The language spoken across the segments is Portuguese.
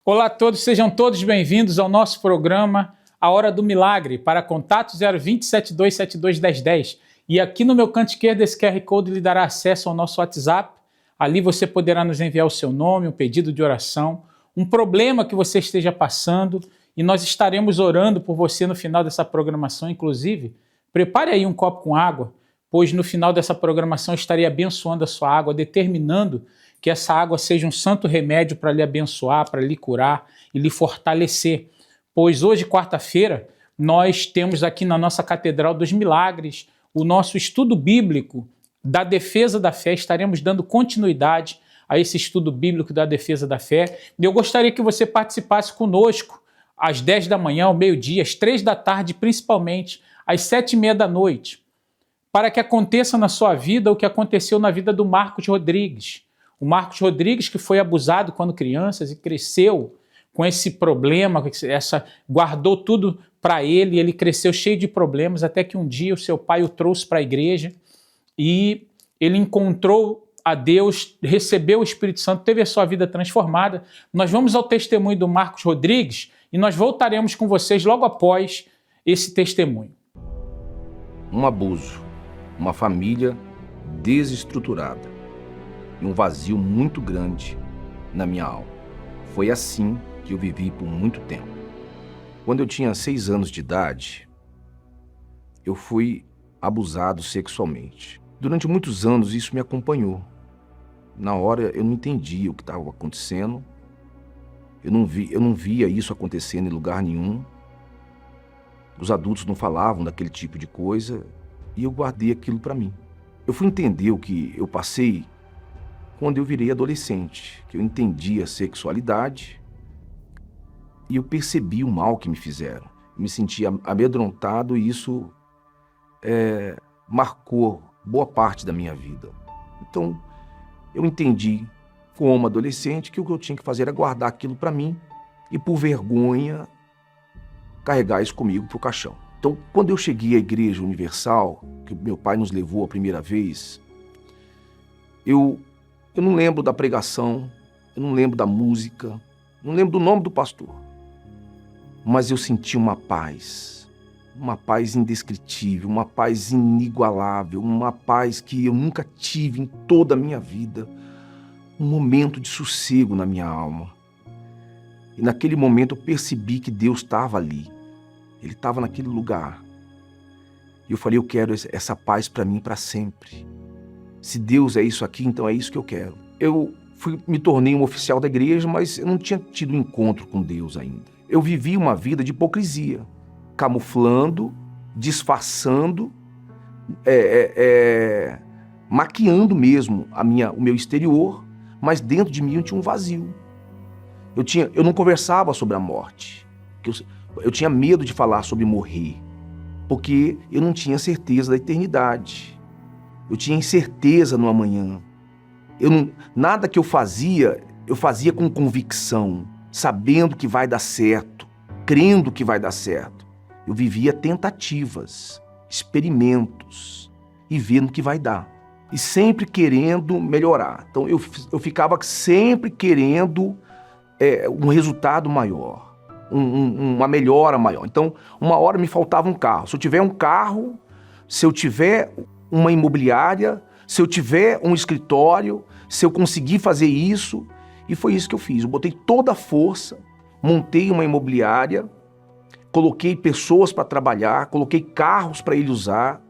Olá a todos, sejam todos bem-vindos ao nosso programa A Hora do Milagre, para contato 020 7272 1010. E aqui no meu canto esquerdo esse QR Code lhe dará acesso ao nosso WhatsApp. Ali você poderá nos enviar o seu nome, um pedido de oração, um problema que você esteja passando, e nós estaremos orando por você no final dessa programação. Inclusive, prepare aí um copo com água, pois no final dessa programação eu estarei abençoando a sua água, determinando que essa água seja um santo remédio para lhe abençoar, para lhe curar e lhe fortalecer. Pois hoje, quarta-feira, nós temos aqui na nossa Catedral dos Milagres o nosso estudo bíblico da defesa da fé. Estaremos dando continuidade a esse estudo bíblico da defesa da fé. E eu gostaria que você participasse conosco às 10 da manhã, ao meio-dia, às 3 da tarde, principalmente, às 7h30 da noite, para que aconteça na sua vida o que aconteceu na vida do Marcos Rodrigues. O Marcos Rodrigues, que foi abusado quando criança e cresceu com esse problema, guardou tudo para ele, e ele cresceu cheio de problemas, até que um dia o seu pai o trouxe para a igreja e ele encontrou a Deus, recebeu o Espírito Santo, teve a sua vida transformada. Nós vamos ao testemunho do Marcos Rodrigues e nós voltaremos com vocês logo após esse testemunho. Um abuso, uma família desestruturada e um vazio muito grande na minha alma. Foi assim que eu vivi por muito tempo. Quando eu tinha 6 anos de idade, eu fui abusado sexualmente. Durante muitos anos isso me acompanhou. Na hora eu não entendia o que estava acontecendo, eu não via isso acontecendo em lugar nenhum. Os adultos não falavam daquele tipo de coisa e eu guardei aquilo para mim. Eu fui entender o que eu passei quando eu virei adolescente, que eu entendi a sexualidade e eu percebi o mal que me fizeram. Eu me sentia amedrontado e isso marcou boa parte da minha vida. Então, eu entendi como adolescente que o que eu tinha que fazer era guardar aquilo para mim e, por vergonha, carregar isso comigo pro caixão. Então, quando eu cheguei à Igreja Universal, que meu pai nos levou a primeira vez, eu não lembro da pregação, eu não lembro da música, não lembro do nome do pastor. Mas eu senti uma paz indescritível, uma paz inigualável, uma paz que eu nunca tive em toda a minha vida. Um momento de sossego na minha alma. E naquele momento eu percebi que Deus estava ali. Ele estava naquele lugar. E eu falei, eu quero essa paz para mim para sempre. Se Deus é isso aqui, então é isso que eu quero. Eu me tornei um oficial da igreja, mas eu não tinha tido encontro com Deus ainda. Eu vivi uma vida de hipocrisia, camuflando, disfarçando, maquiando mesmo o meu exterior, mas dentro de mim eu tinha um vazio. Eu não conversava sobre a morte. Eu tinha medo de falar sobre morrer, porque eu não tinha certeza da eternidade. Eu tinha incerteza no amanhã. Nada que eu fazia com convicção, sabendo que vai dar certo, crendo que vai dar certo. Eu vivia tentativas, experimentos e vendo que vai dar. E sempre querendo melhorar. Então eu ficava sempre querendo um resultado maior, uma melhora maior. Então uma hora me faltava um carro. Se eu tiver um carro, se eu tiver uma imobiliária, se eu tiver um escritório, se eu conseguir fazer isso. E foi isso que eu fiz. Eu botei toda a força, montei uma imobiliária, coloquei pessoas para trabalhar, coloquei carros para ele usar.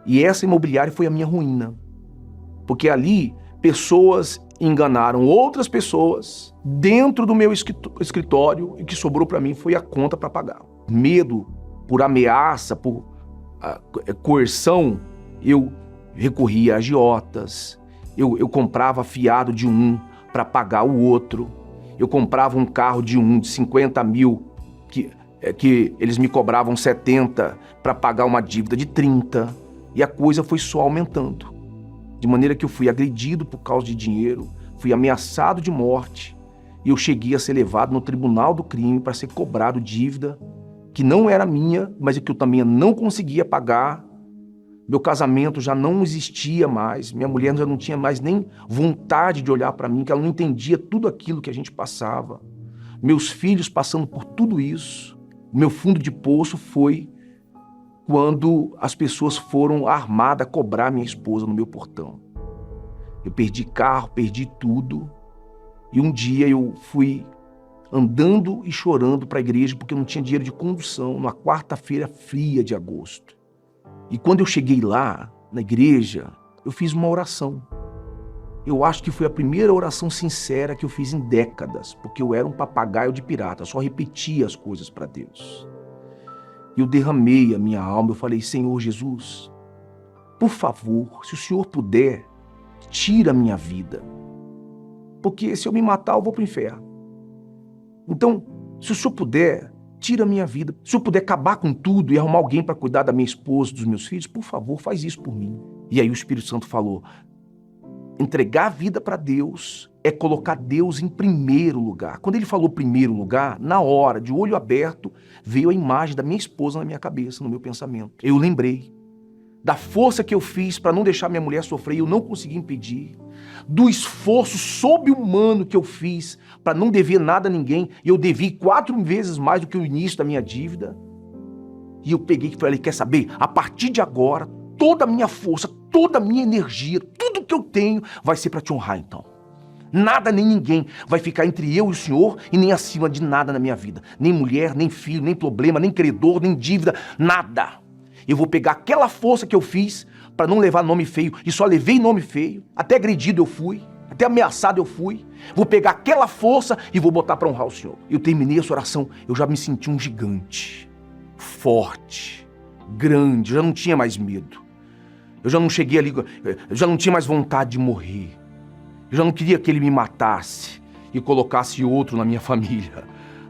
E essa imobiliária foi a minha ruína. Porque ali, pessoas enganaram outras pessoas dentro do meu escritório e o que sobrou para mim foi a conta para pagar. Medo, por ameaça, por coerção, eu recorria a agiotas, eu comprava fiado de um para pagar o outro, eu comprava um carro de 50 mil, que eles me cobravam 70 para pagar uma dívida de 30, e a coisa foi só aumentando. De maneira que eu fui agredido por causa de dinheiro, fui ameaçado de morte, e eu cheguei a ser levado no tribunal do crime para ser cobrado dívida que não era minha, mas que eu também não conseguia pagar. Meu casamento já não existia mais, minha mulher já não tinha mais nem vontade de olhar para mim, que ela não entendia tudo aquilo que a gente passava. meus filhos passando por tudo isso. O meu fundo de poço foi quando as pessoas foram armadas cobrar minha esposa no meu portão. Eu perdi carro, perdi tudo. E um dia eu fui andando e chorando para a igreja porque eu não tinha dinheiro de condução, numa quarta-feira fria de agosto. E quando eu cheguei lá, na igreja, eu fiz uma oração. Eu acho que foi a primeira oração sincera que eu fiz em décadas, porque eu era um papagaio de pirata, só repetia as coisas para Deus. E eu derramei a minha alma, eu falei, Senhor Jesus, por favor, se o Senhor puder, tira a minha vida. Porque se eu me matar, eu vou para o inferno. Então, se o Senhor puder, tira a minha vida. Se o Senhor puder acabar com tudo e arrumar alguém para cuidar da minha esposa, dos meus filhos, por favor, faz isso por mim. E aí o Espírito Santo falou, entregar a vida para Deus é colocar Deus em primeiro lugar. Quando ele falou primeiro lugar, na hora, de olho aberto, veio a imagem da minha esposa na minha cabeça, no meu pensamento. Eu lembrei da força que eu fiz para não deixar minha mulher sofrer e eu não consegui impedir, do esforço sobre-humano que eu fiz para não dever nada a ninguém, e eu devi 4 vezes mais do que o início da minha dívida. E eu peguei e falei, quer saber? A partir de agora, toda a minha força, toda a minha energia, tudo que eu tenho vai ser para te honrar então. Nada nem ninguém vai ficar entre eu e o Senhor e nem acima de nada na minha vida. Nem mulher, nem filho, nem problema, nem credor, nem dívida, nada. Eu vou pegar aquela força que eu fiz para não levar nome feio, e só levei nome feio, até agredido eu fui, até ameaçado eu fui. Vou pegar aquela força e vou botar para honrar o Senhor. Eu terminei essa oração, eu já me senti um gigante, forte, grande, eu já não tinha mais medo. Eu já não cheguei ali, eu já não tinha mais vontade de morrer. Eu já não queria que ele me matasse e colocasse outro na minha família.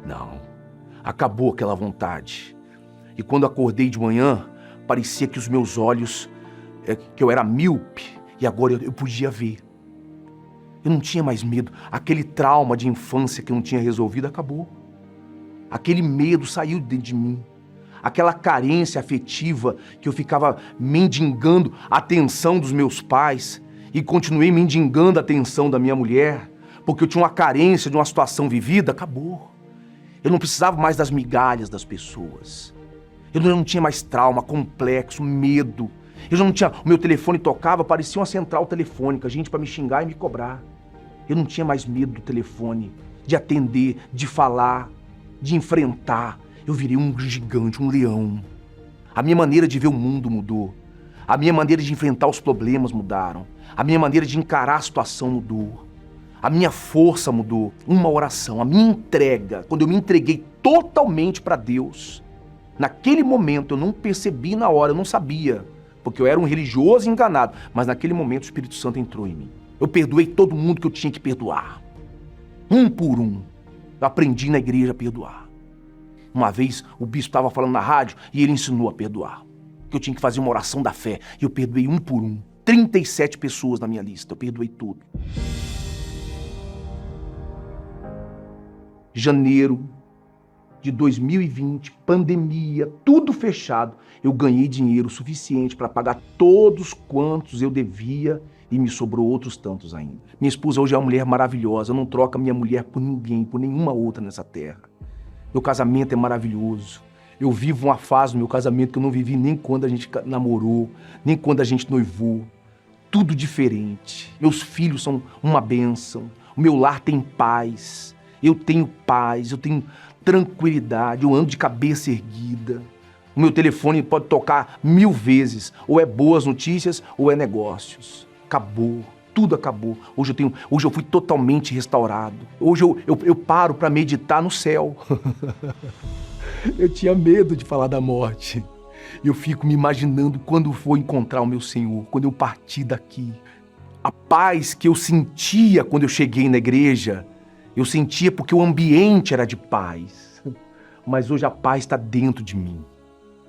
Não, acabou aquela vontade. E quando acordei de manhã, parecia que os meus olhos, que eu era míope, e agora eu podia ver. Eu não tinha mais medo. Aquele trauma de infância que eu não tinha resolvido acabou. Aquele medo saiu de dentro de mim. Aquela carência afetiva que eu ficava mendigando a atenção dos meus pais e continuei mendigando a atenção da minha mulher, porque eu tinha uma carência de uma situação vivida, acabou. Eu não precisava mais das migalhas das pessoas. Eu não tinha mais trauma, complexo, medo. Eu já não tinha... O meu telefone tocava, parecia uma central telefônica, gente para me xingar e me cobrar. Eu não tinha mais medo do telefone, de atender, de falar, de enfrentar. Eu virei um gigante, um leão. A minha maneira de ver o mundo mudou. A minha maneira de enfrentar os problemas mudaram. A minha maneira de encarar a situação mudou. A minha força mudou. Uma oração, a minha entrega, quando eu me entreguei totalmente para Deus, naquele momento eu não percebi na hora, eu não sabia, porque eu era um religioso enganado, mas naquele momento o Espírito Santo entrou em mim. Eu perdoei todo mundo que eu tinha que perdoar. Um por um. Eu aprendi na igreja a perdoar. Uma vez o bispo estava falando na rádio e ele ensinou a perdoar. Que eu tinha que fazer uma oração da fé. E eu perdoei um por um. 37 pessoas na minha lista. Eu perdoei tudo. Janeiro de 2020, pandemia, tudo fechado. Eu ganhei dinheiro suficiente para pagar todos quantos eu devia e me sobrou outros tantos ainda. Minha esposa hoje é uma mulher maravilhosa. Eu não troco a minha mulher por ninguém, por nenhuma outra nessa terra. Meu casamento é maravilhoso. Eu vivo uma fase no meu casamento que eu não vivi nem quando a gente namorou, nem quando a gente noivou. Tudo diferente. Meus filhos são uma bênção. O meu lar tem paz. Eu tenho paz, eu tenho tranquilidade, eu ando de cabeça erguida. O meu telefone pode tocar 1000 vezes. Ou é boas notícias ou é negócios. Acabou. Tudo acabou. Hoje eu fui totalmente restaurado. Hoje eu paro para meditar no céu. Eu tinha medo de falar da morte. Eu fico me imaginando quando vou encontrar o meu Senhor, quando eu partir daqui. A paz que eu sentia quando eu cheguei na igreja, eu sentia porque o ambiente era de paz. Mas hoje a paz está dentro de mim.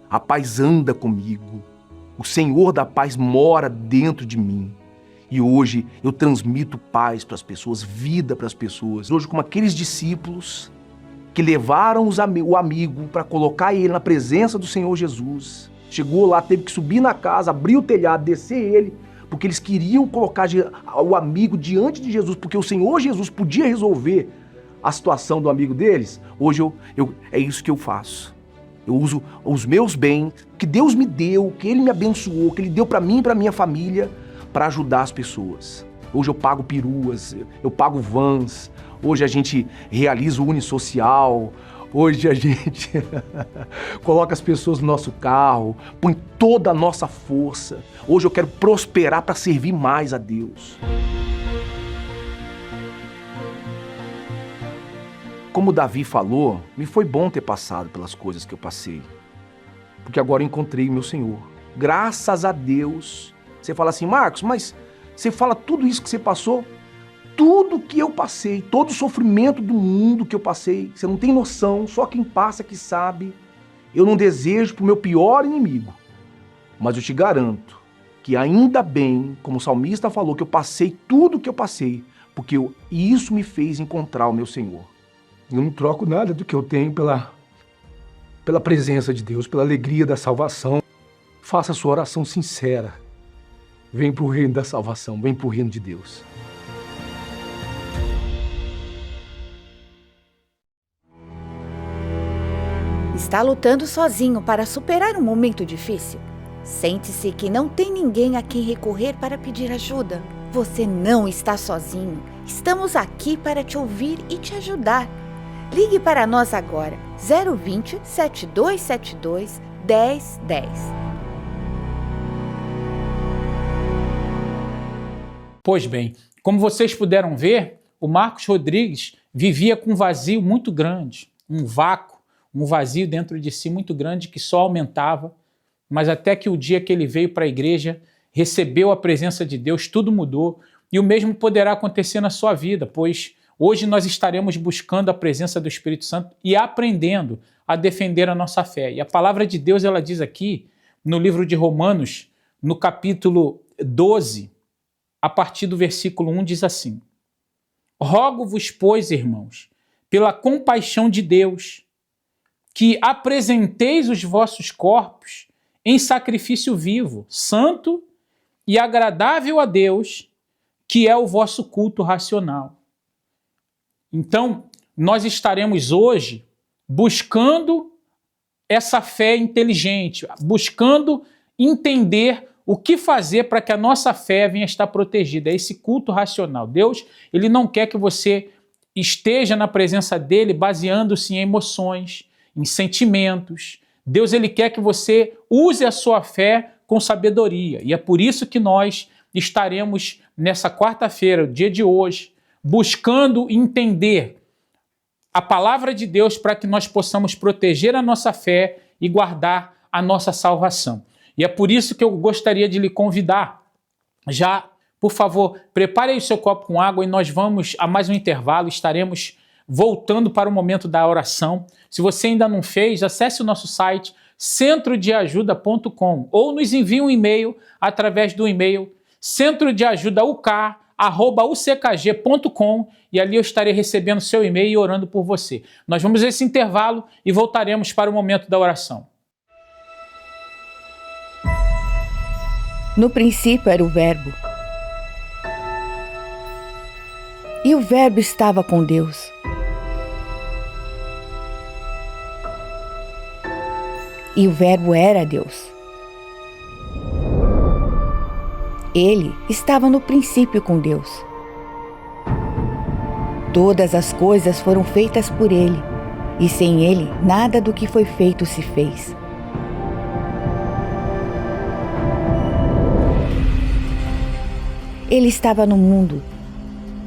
A paz anda comigo. O Senhor da paz mora dentro de mim. E hoje eu transmito paz para as pessoas, vida para as pessoas. Hoje, como aqueles discípulos que levaram o amigo para colocar ele na presença do Senhor Jesus. Chegou lá, teve que subir na casa, abrir o telhado, descer ele, porque eles queriam colocar o amigo diante de Jesus, porque o Senhor Jesus podia resolver a situação do amigo deles, hoje é isso que eu faço. Eu uso os meus bens que Deus me deu, que Ele me abençoou, que Ele deu para mim e para minha família, para ajudar as pessoas. Hoje eu pago peruas, eu pago vans, hoje a gente realiza o Unisocial, hoje a gente coloca as pessoas no nosso carro, põe toda a nossa força. Hoje eu quero prosperar para servir mais a Deus. Como Davi falou, me foi bom ter passado pelas coisas que eu passei, porque agora eu encontrei o meu Senhor. Graças a Deus. Você fala assim, Marcos, mas você fala tudo isso que você passou? Tudo que eu passei, todo o sofrimento do mundo que eu passei, você não tem noção, só quem passa que sabe. Eu não desejo para o meu pior inimigo, mas eu te garanto que ainda bem, como o salmista falou, que eu passei tudo que eu passei, porque isso me fez encontrar o meu Senhor. Eu não troco nada do que eu tenho pela presença de Deus, pela alegria da salvação. Faça a sua oração sincera. Vem para o reino da salvação, vem para o reino de Deus. Está lutando sozinho para superar um momento difícil? Sente-se que não tem ninguém a quem recorrer para pedir ajuda. Você não está sozinho. Estamos aqui para te ouvir e te ajudar. Ligue para nós agora, 020 7272 1010. Pois bem, como vocês puderam ver, o Marcos Rodrigues vivia com um vazio muito grande, um vácuo, um vazio dentro de si muito grande que só aumentava, mas até que o dia que ele veio para a igreja, recebeu a presença de Deus, tudo mudou, e o mesmo poderá acontecer na sua vida, pois hoje nós estaremos buscando a presença do Espírito Santo e aprendendo a defender a nossa fé. E a palavra de Deus, ela diz aqui, no livro de Romanos, no capítulo 12, a partir do versículo 1, diz assim: Rogo-vos, pois, irmãos, pela compaixão de Deus, que apresenteis os vossos corpos em sacrifício vivo, santo e agradável a Deus, que é o vosso culto racional. Então, nós estaremos hoje buscando essa fé inteligente, buscando entender o que fazer para que a nossa fé venha estar protegida. É esse culto racional. Deus, Ele não quer que você esteja na presença dEle baseando-se em emoções, em sentimentos. Deus, Ele quer que você use a sua fé com sabedoria. E é por isso que nós estaremos nessa quarta-feira, o dia de hoje, buscando entender a palavra de Deus para que nós possamos proteger a nossa fé e guardar a nossa salvação. E é por isso que eu gostaria de lhe convidar. Já, por favor, prepare aí o seu copo com água e nós vamos a mais um intervalo, estaremos voltando para o momento da oração. Se você ainda não fez, acesse o nosso site centrodeajuda.com ou nos envie um e-mail através do e-mail centrodeajudauk@uckg.com e ali eu estarei recebendo seu e-mail e orando por você. Nós vamos a esse intervalo e voltaremos para o momento da oração. No princípio era o Verbo. E o Verbo estava com Deus. E o Verbo era Deus. Ele estava no princípio com Deus. Todas as coisas foram feitas por Ele, e sem Ele nada do que foi feito se fez. Ele estava no mundo,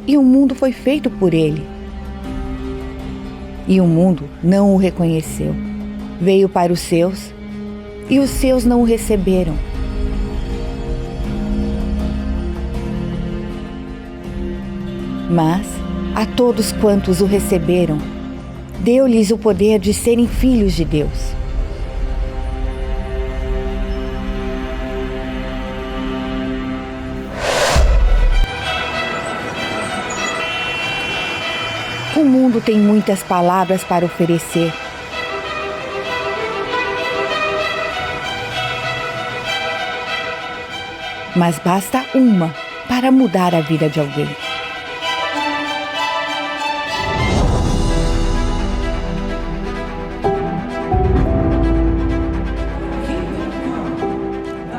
e o mundo foi feito por Ele. E o mundo não o reconheceu. Veio para os seus, e os seus não o receberam. Mas, a todos quantos o receberam, deu-lhes o poder de serem filhos de Deus. O mundo tem muitas palavras para oferecer. Mas basta uma para mudar a vida de alguém.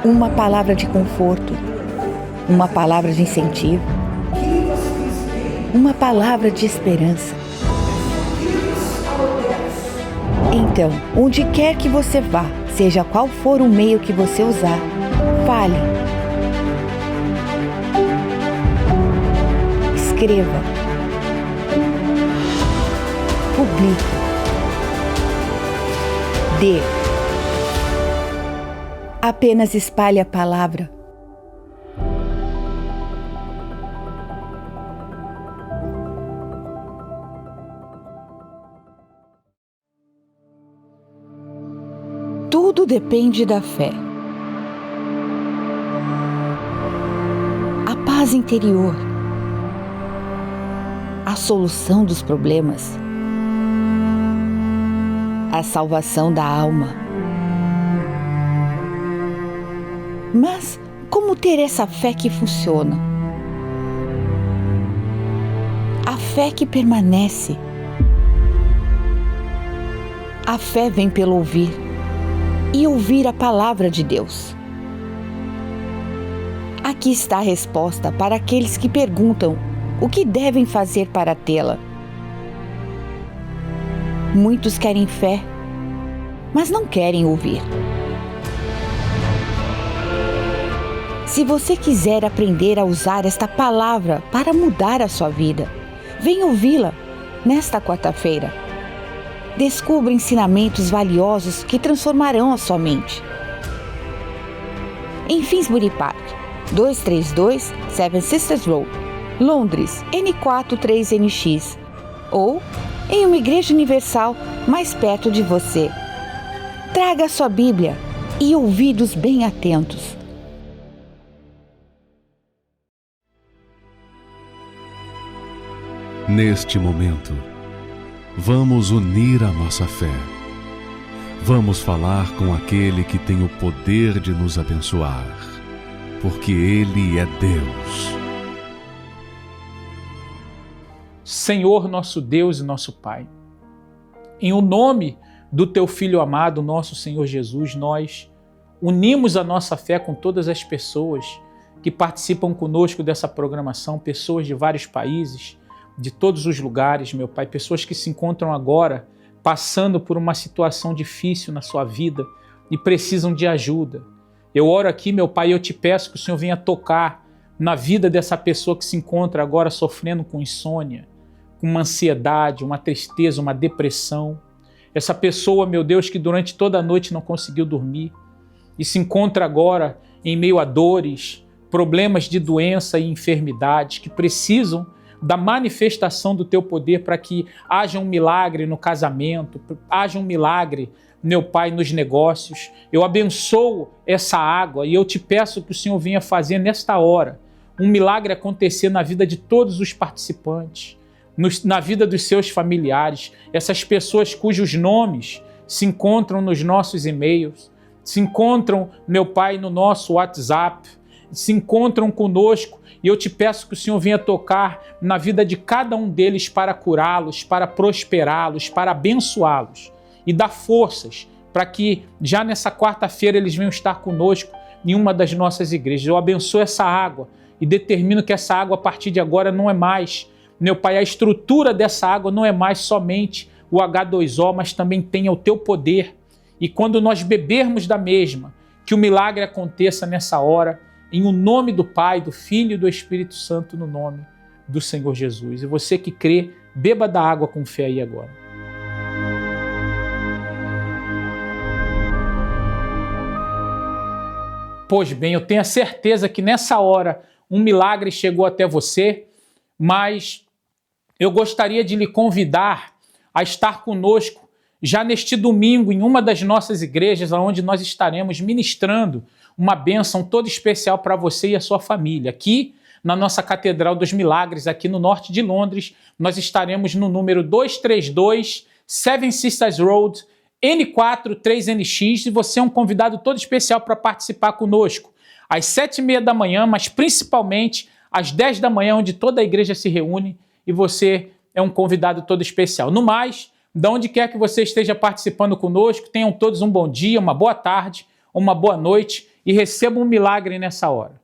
uma palavra de conforto, uma palavra de incentivo, uma palavra de esperança. Então, onde quer que você vá, seja qual for o meio que você usar, fale. Escreva. Publique. Dê. Apenas espalhe a palavra. Tudo depende da fé. A paz interior. A solução dos problemas. A salvação da alma. Mas como ter essa fé que funciona? A fé que permanece. A fé vem pelo ouvir. E ouvir a palavra de Deus. Aqui está a resposta para aqueles que perguntam o que devem fazer para tê-la. Muitos querem fé, mas não querem ouvir. Se você quiser aprender a usar esta palavra para mudar a sua vida, venha ouvi-la nesta quarta-feira. Descubra ensinamentos valiosos que transformarão a sua mente. Em Finsbury Park, 232 Seven Sisters Road, Londres, N43NX. Ou em uma igreja universal mais perto de você. Traga a sua Bíblia e ouvidos bem atentos. Neste momento, vamos unir a nossa fé. Vamos falar com aquele que tem o poder de nos abençoar, porque Ele é Deus. Senhor, nosso Deus e nosso Pai, em o nome do Teu Filho amado, nosso Senhor Jesus, nós unimos a nossa fé com todas as pessoas que participam conosco dessa programação, pessoas de vários países, de todos os lugares, meu Pai, pessoas que se encontram agora passando por uma situação difícil na sua vida e precisam de ajuda. Eu oro aqui, meu Pai, e eu te peço que o Senhor venha tocar na vida dessa pessoa que se encontra agora sofrendo com insônia, com uma ansiedade, uma tristeza, uma depressão. Essa pessoa, meu Deus, que durante toda a noite não conseguiu dormir e se encontra agora em meio a dores, problemas de doença e enfermidades que precisam da manifestação do Teu poder para que haja um milagre no casamento, haja um milagre, meu Pai, nos negócios. Eu abençoo essa água e eu te peço que o Senhor venha fazer nesta hora um milagre acontecer na vida de todos os participantes, na vida dos seus familiares, essas pessoas cujos nomes se encontram nos nossos e-mails, se encontram, meu Pai, no nosso WhatsApp, se encontram conosco, e eu te peço que o Senhor venha tocar na vida de cada um deles para curá-los, para prosperá-los, para abençoá-los e dar forças para que já nessa quarta-feira eles venham estar conosco em uma das nossas igrejas. Eu abençoo essa água e determino que essa água a partir de agora não é mais, meu Pai, a estrutura dessa água não é mais somente o H2O, mas também tenha o Teu poder. E quando nós bebermos da mesma, que o milagre aconteça nessa hora, em o nome do Pai, do Filho e do Espírito Santo, no nome do Senhor Jesus. E você que crê, beba da água com fé aí agora. Pois bem, eu tenho a certeza que nessa hora um milagre chegou até você, mas eu gostaria de lhe convidar a estar conosco já neste domingo em uma das nossas igrejas, onde nós estaremos ministrando uma bênção toda especial para você e a sua família. Aqui na nossa Catedral dos Milagres, aqui no norte de Londres, nós estaremos no número 232 Seven Sisters Road, N43NX, e você é um convidado todo especial para participar conosco. Às 7h30 da manhã, mas principalmente às 10 da manhã, onde toda a igreja se reúne, e você é um convidado todo especial. No mais, de onde quer que você esteja participando conosco, tenham todos um bom dia, uma boa tarde, uma boa noite e receba um milagre nessa hora.